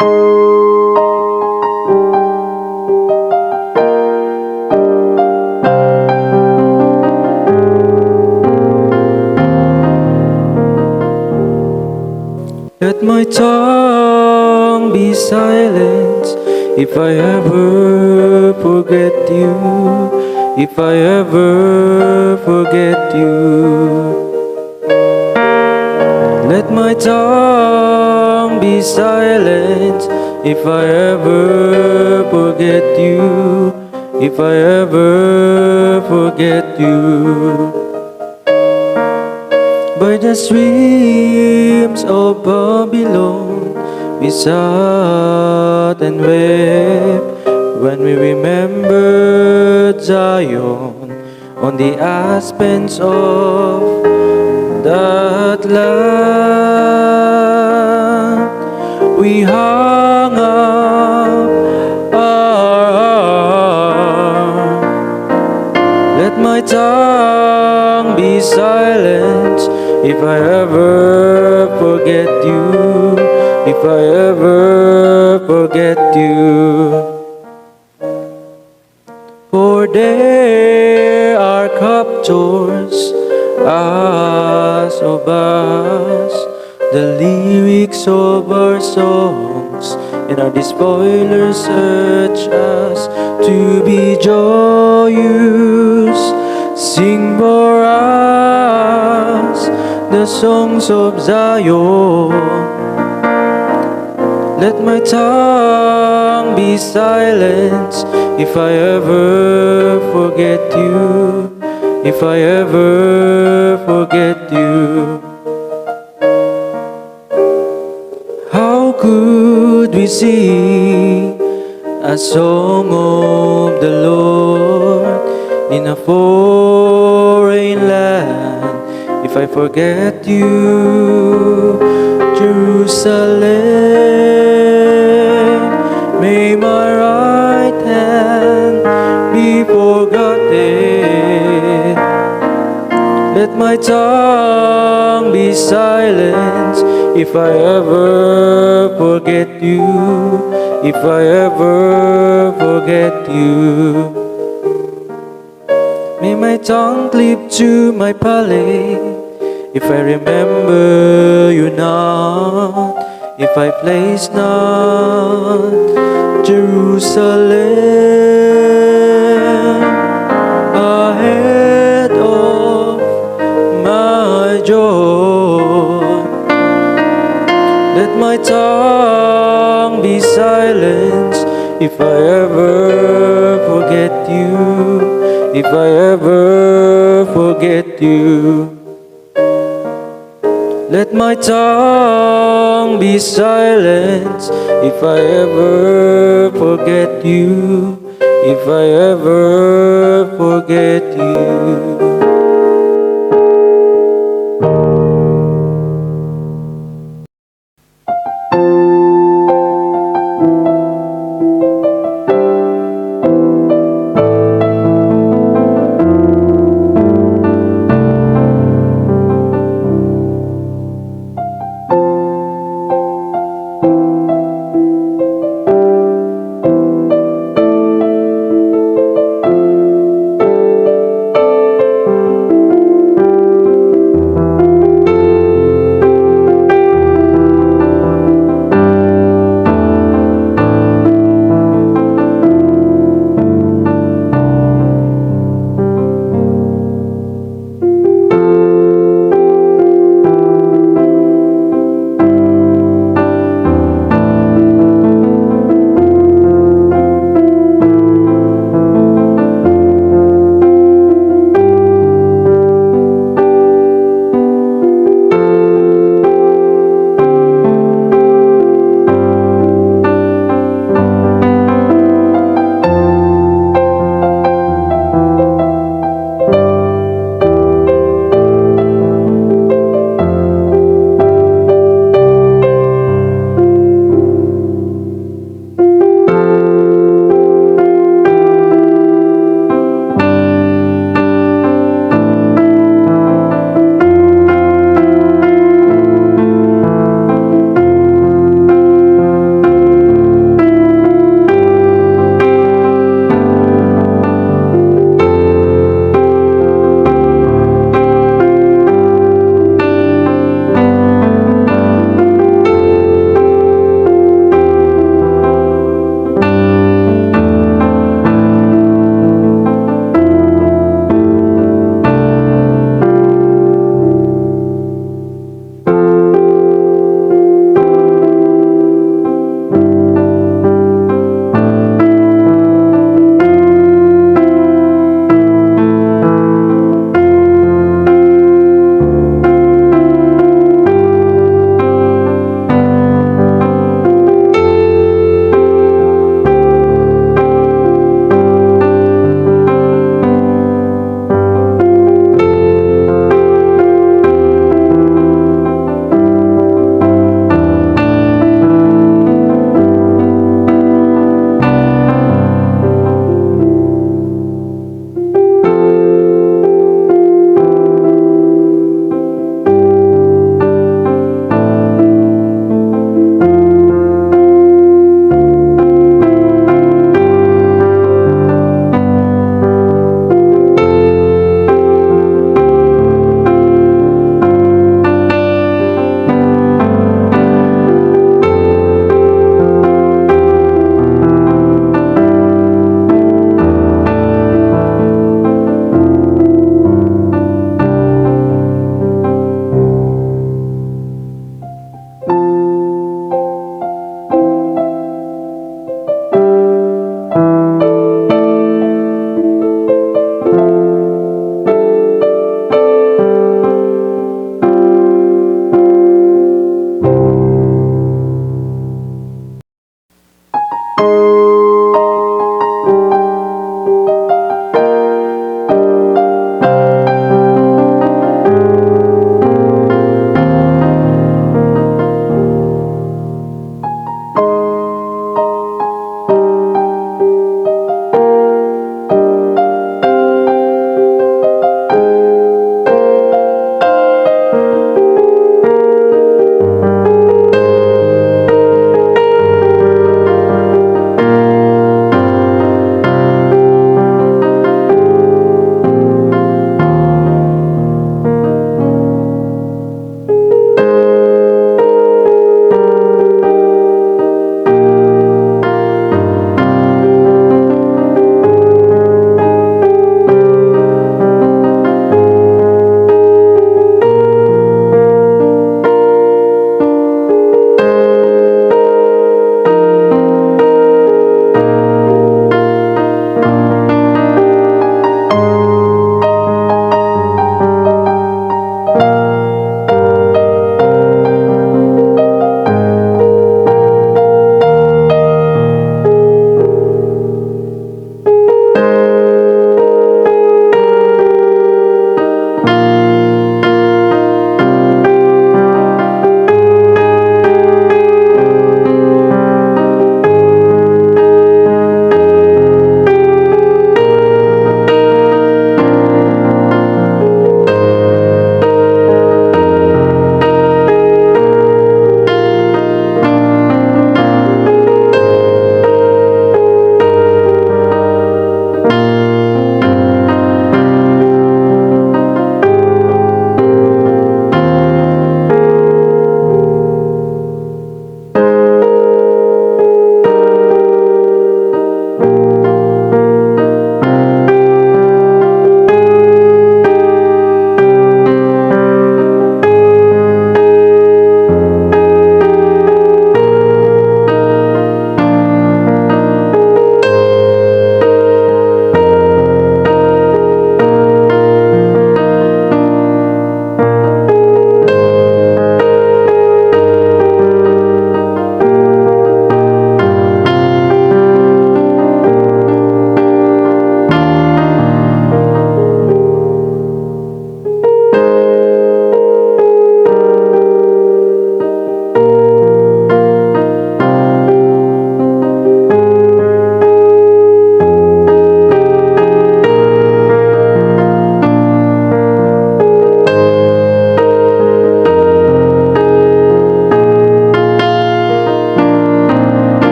Let my tongue be silent if I ever forget you, if I ever forget you. Let my tongue be silent if I ever forget you, if I ever forget you. By the streams of Babylon, we sat and wept when we remembered Zion on the aspens of that land. We hung up our arms. Let my tongue be silent if I ever forget you, if I ever forget you. For there are captors as of us, the lyrics of our songs, and our despoilers urge us to be joyous. Sing for us the songs of Zion. Let my tongue be silent if I ever forget you, if I ever forget you. How could we sing a song of the Lord in a foreign land if I forget you, Jerusalem? May my right hand be forgotten. Let my tongue be silent if I ever forget you, if I ever forget you. May my tongue cleave to my palate if I remember you not, if I place not Jerusalem ahead of my joy. Let my tongue be silent if I ever forget you, if I ever forget you. Let my tongue be silent if I ever forget you, if I ever forget you.